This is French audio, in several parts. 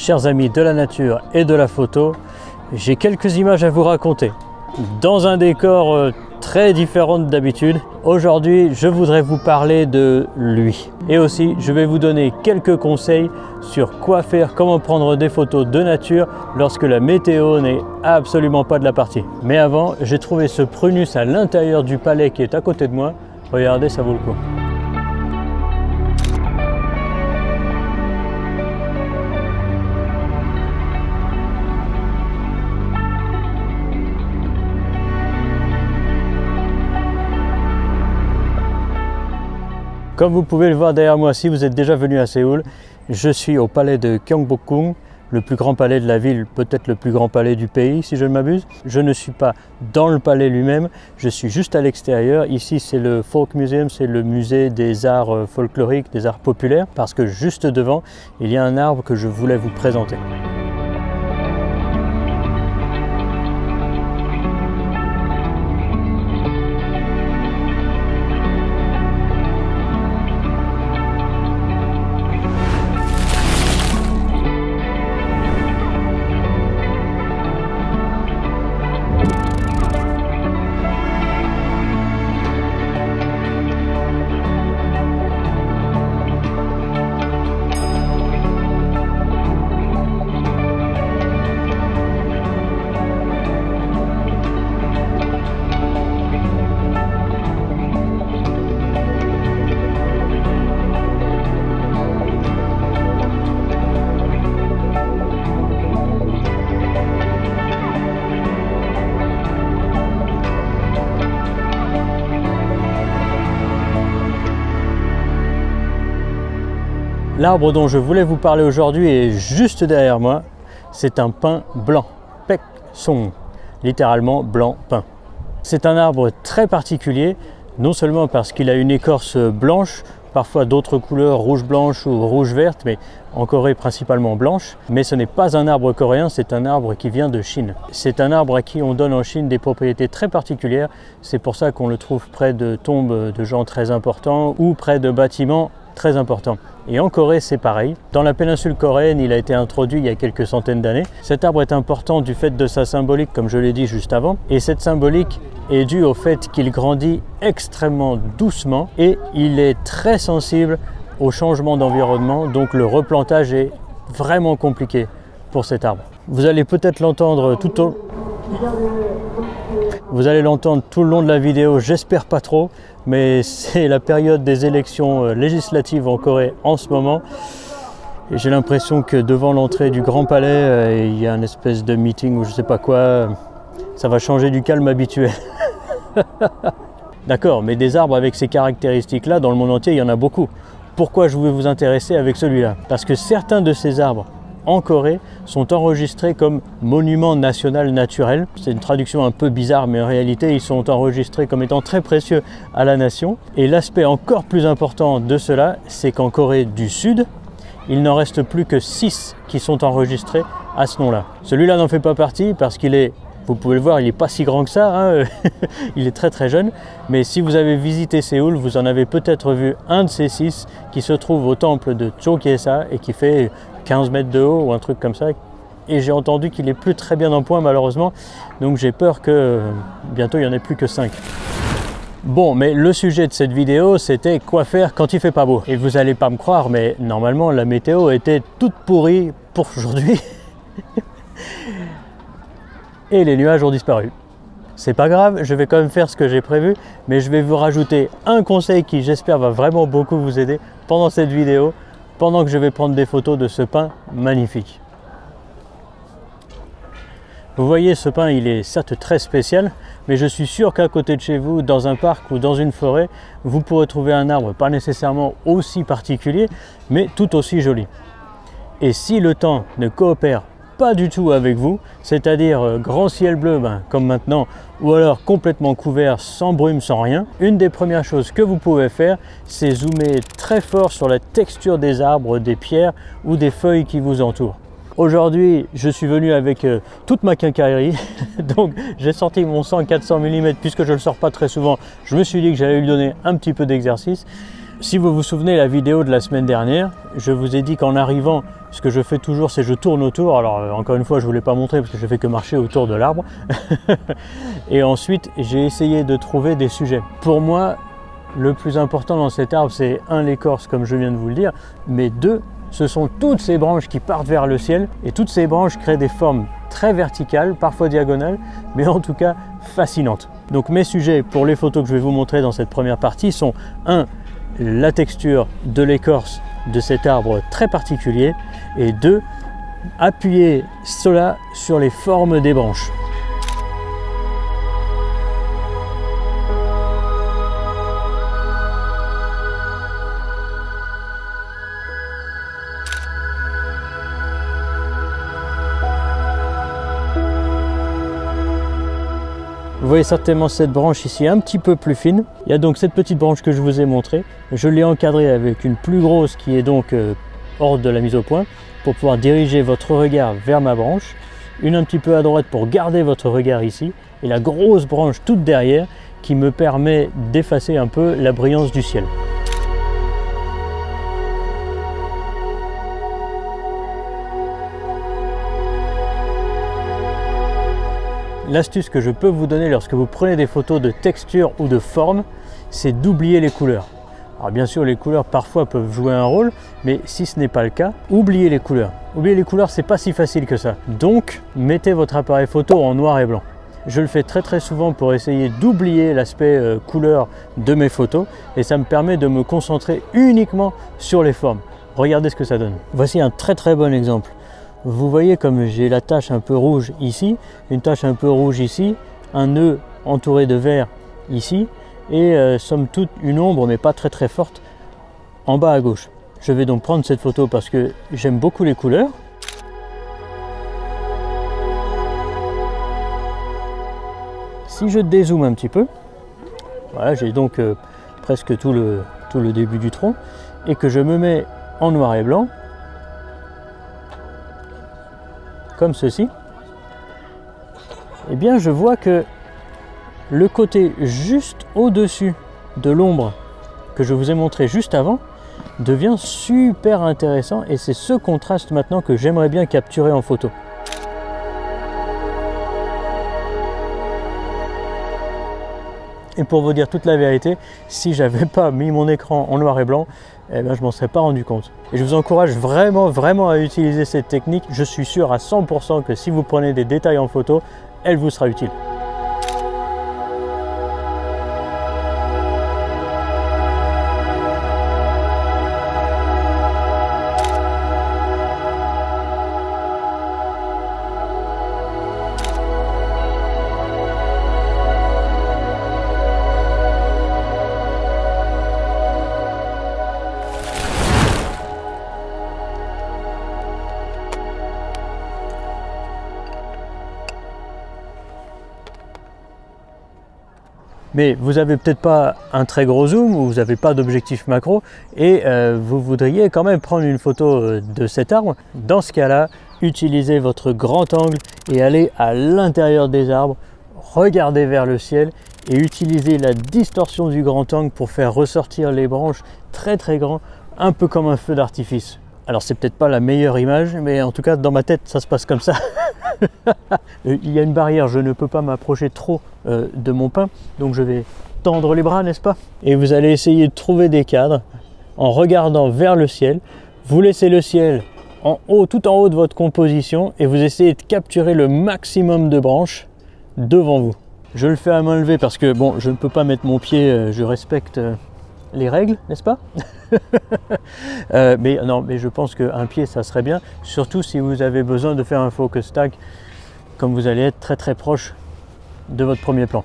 Chers amis de la nature et de la photo, j'ai quelques images à vous raconter. Dans un décor très différent d'habitude, aujourd'hui je voudrais vous parler de lui. Et aussi je vais vous donner quelques conseils sur quoi faire, comment prendre des photos de nature lorsque la météo n'est absolument pas de la partie. Mais avant, j'ai trouvé ce prunus à l'intérieur du palais qui est à côté de moi. Regardez, ça vaut le coup. Comme vous pouvez le voir derrière moi, si vous êtes déjà venu à Séoul, je suis au palais de Gyeongbokgung, le plus grand palais de la ville, peut-être le plus grand palais du pays si je ne m'abuse. Je ne suis pas dans le palais lui-même, je suis juste à l'extérieur. Ici c'est le Folk Museum, c'est le musée des arts folkloriques, des arts populaires, parce que juste devant, il y a un arbre que je voulais vous présenter. L'arbre dont je voulais vous parler aujourd'hui est juste derrière moi. C'est un pin blanc, Baek Song, littéralement blanc pin. C'est un arbre très particulier, non seulement parce qu'il a une écorce blanche, parfois d'autres couleurs, rouge blanche ou rouge verte, mais en Corée principalement blanche. Mais ce n'est pas un arbre coréen, c'est un arbre qui vient de Chine. C'est un arbre à qui on donne en Chine des propriétés très particulières. C'est pour ça qu'on le trouve près de tombes de gens très importants ou près de bâtiments très importants. Et en Corée, c'est pareil. Dans la péninsule coréenne, il a été introduit il y a quelques centaines d'années. Cet arbre est important du fait de sa symbolique, comme je l'ai dit juste avant. Et cette symbolique est due au fait qu'il grandit extrêmement doucement et il est très sensible au changement d'environnement. Donc le replantage est vraiment compliqué pour cet arbre. Vous allez peut-être l'entendre tout au... Vous allez l'entendre tout le long de la vidéo, j'espère pas trop, mais c'est la période des élections législatives en Corée en ce moment. Et j'ai l'impression que devant l'entrée du Grand Palais, il y a une espèce de meeting ou je sais pas quoi. Ça va changer du calme habituel. D'accord, mais des arbres avec ces caractéristiques-là, dans le monde entier, il y en a beaucoup. Pourquoi je voulais vous intéresser avec celui-là? Parce que certains de ces arbres en Corée sont enregistrés comme monument national naturel. C'est une traduction un peu bizarre, mais en réalité ils sont enregistrés comme étant très précieux à la nation. Et l'aspect encore plus important de cela, c'est qu'en Corée du Sud, il n'en reste plus que 6 qui sont enregistrés à ce nom-là. Celui-là n'en fait pas partie parce qu'il est, vous pouvez le voir, il n'est pas si grand que ça, hein. Il est très très jeune. Mais si vous avez visité Séoul, vous en avez peut-être vu un de ces 6 qui se trouve au temple de Chogyesa et qui fait 15 mètres de haut ou un truc comme ça. Et j'ai entendu qu'il n'est plus très bien en point malheureusement. Donc j'ai peur que bientôt il n'y en ait plus que 5. Bon, mais le sujet de cette vidéo, c'était quoi faire quand il fait pas beau. Et vous n'allez pas me croire, mais normalement la météo était toute pourrie pour aujourd'hui. Et les nuages ont disparu. C'est pas grave, je vais quand même faire ce que j'ai prévu, mais je vais vous rajouter un conseil qui j'espère va vraiment beaucoup vous aider pendant cette vidéo, pendant que je vais prendre des photos de ce pin magnifique. Vous voyez, ce pin, il est certes très spécial, mais je suis sûr qu'à côté de chez vous, dans un parc ou dans une forêt, vous pourrez trouver un arbre pas nécessairement aussi particulier, mais tout aussi joli. Et si le temps ne coopère pas du tout avec vous, c'est-à-dire grand ciel bleu comme maintenant, ou alors complètement couvert, sans brume, sans rien, une des premières choses que vous pouvez faire, c'est zoomer très fort sur la texture des arbres, des pierres ou des feuilles qui vous entourent. Aujourd'hui, je suis venu avec toute ma quincaillerie, donc j'ai sorti mon 100-400 mm, puisque je ne le sors pas très souvent, je me suis dit que j'allais lui donner un petit peu d'exercice. Si vous vous souvenez la vidéo de la semaine dernière, je vous ai dit qu'en arrivant ce que je fais toujours, c'est je tourne autour. Alors encore une fois, je ne vous l'ai pas montré parce que je fais que marcher autour de l'arbre. Et ensuite, j'ai essayé de trouver des sujets. Pour moi, le plus important dans cet arbre, c'est un, l'écorce, comme je viens de vous le dire, mais deux, ce sont toutes ces branches qui partent vers le ciel, et toutes ces branches créent des formes très verticales, parfois diagonales, mais en tout cas fascinantes. Donc mes sujets pour les photos que je vais vous montrer dans cette première partie sont 1. La texture de l'écorce de cet arbre très particulier, et 2. Appuyer cela sur les formes des branches. Vous voyez certainement cette branche ici un petit peu plus fine. Il y a donc cette petite branche que je vous ai montrée. Je l'ai encadrée avec une plus grosse qui est donc hors de la mise au point pour pouvoir diriger votre regard vers ma branche. Une un petit peu à droite pour garder votre regard ici. Et la grosse branche toute derrière qui me permet d'effacer un peu la brillance du ciel. L'astuce que je peux vous donner lorsque vous prenez des photos de texture ou de forme, c'est d'oublier les couleurs. Alors bien sûr, les couleurs parfois peuvent jouer un rôle, mais si ce n'est pas le cas, oubliez les couleurs. Oublier les couleurs, c'est pas si facile que ça. Donc, mettez votre appareil photo en noir et blanc. Je le fais très souvent pour essayer d'oublier l'aspect couleur de mes photos, et ça me permet de me concentrer uniquement sur les formes. Regardez ce que ça donne. Voici un très bon exemple. Vous voyez comme j'ai la tache un peu rouge ici, une tache un peu rouge ici, un nœud entouré de vert ici, et somme toute une ombre, mais pas très forte, en bas à gauche. Je vais donc prendre cette photo parce que j'aime beaucoup les couleurs. Si je dézoome un petit peu, voilà, j'ai donc presque tout le début du tronc, et que je me mets en noir et blanc, comme ceci, eh bien je vois que le côté juste au-dessus de l'ombre que je vous ai montré juste avant devient super intéressant, et c'est ce contraste maintenant que j'aimerais bien capturer en photo. Et pour vous dire toute la vérité, si j'avais pas mis mon écran en noir et blanc, eh bien, je m'en serais pas rendu compte. Et je vous encourage vraiment à utiliser cette technique. Je suis sûr à 100% que si vous prenez des détails en photo, elle vous sera utile. Mais vous n'avez peut-être pas un très gros zoom, ou vous n'avez pas d'objectif macro, et vous voudriez quand même prendre une photo de cet arbre. Dans ce cas-là, utilisez votre grand angle et allez à l'intérieur des arbres, regardez vers le ciel et utilisez la distorsion du grand angle pour faire ressortir les branches très grands, un peu comme un feu d'artifice. Alors c'est peut-être pas la meilleure image, mais en tout cas dans ma tête ça se passe comme ça. Il y a une barrière, je ne peux pas m'approcher trop de mon pin, donc je vais tendre les bras, n'est-ce pas? Et vous allez essayer de trouver des cadres en regardant vers le ciel. Vous laissez le ciel en haut, tout en haut de votre composition, et vous essayez de capturer le maximum de branches devant vous. Je le fais à main levée parce que bon, je ne peux pas mettre mon pied, je respecte les règles, n'est-ce pas? Mais je pense qu'un pied ça serait bien, surtout si vous avez besoin de faire un focus tag, comme vous allez être très proche de votre premier plan.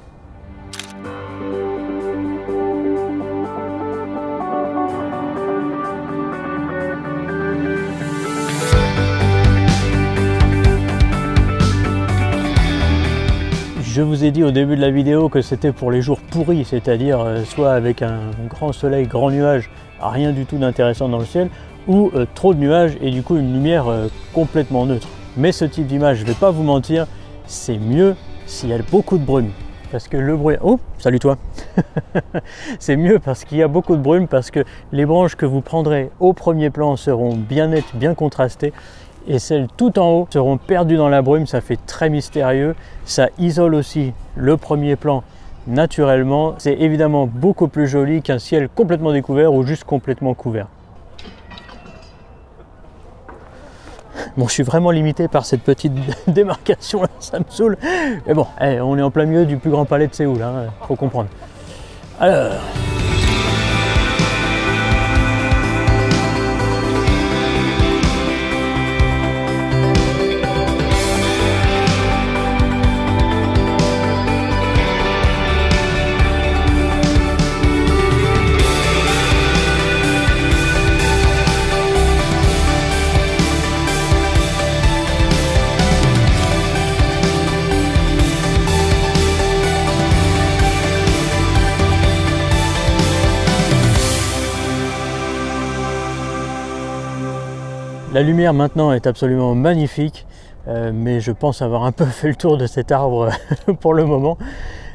Je vous ai dit au début de la vidéo que c'était pour les jours pourris, c'est-à-dire soit avec un grand soleil, grand nuage, rien du tout d'intéressant dans le ciel, ou trop de nuages et du coup une lumière complètement neutre. Mais ce type d'image, je ne vais pas vous mentir, c'est mieux s'il y a beaucoup de brume. parce que le bruit... Oh, salut toi. C'est mieux parce qu'il y a beaucoup de brume, parce que les branches que vous prendrez au premier plan seront bien nettes, bien contrastées, et celles tout en haut seront perdues dans la brume. Ça fait très mystérieux, ça isole aussi le premier plan naturellement. C'est évidemment beaucoup plus joli qu'un ciel complètement découvert ou juste complètement couvert. Bon, je suis vraiment limité par cette petite démarcation là, ça me saoule. Mais bon, on est en plein milieu du plus grand palais de Séoul, hein, faut comprendre. Alors... La lumière maintenant est absolument magnifique, mais je pense avoir un peu fait le tour de cet arbre pour le moment.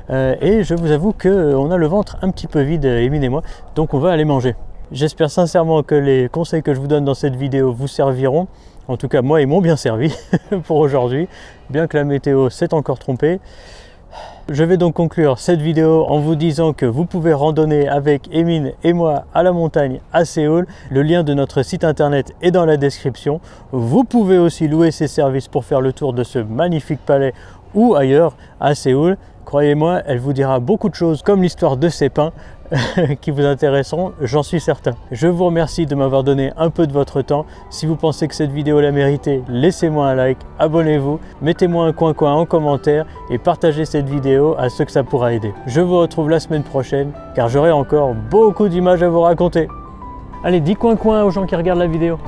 Et je vous avoue qu'on a le ventre un petit peu vide, Émile et moi, donc on va aller manger. J'espère sincèrement que les conseils que je vous donne dans cette vidéo vous serviront. En tout cas, moi, ils m'ont bien servi pour aujourd'hui, bien que la météo s'est encore trompée. Je vais donc conclure cette vidéo en vous disant que vous pouvez randonner avec Émile et moi à la montagne à Séoul. Le lien de notre site internet est dans la description. Vous pouvez aussi louer ces services pour faire le tour de ce magnifique palais ou ailleurs à Séoul. Croyez-moi, elle vous dira beaucoup de choses comme l'histoire de ces pins qui vous intéresseront, j'en suis certain. Je vous remercie de m'avoir donné un peu de votre temps. Si vous pensez que cette vidéo l'a mérité, laissez-moi un like, abonnez-vous, mettez-moi un coin en commentaire et partagez cette vidéo à ceux que ça pourra aider. Je vous retrouve la semaine prochaine car j'aurai encore beaucoup d'images à vous raconter. Allez, dis coin aux gens qui regardent la vidéo.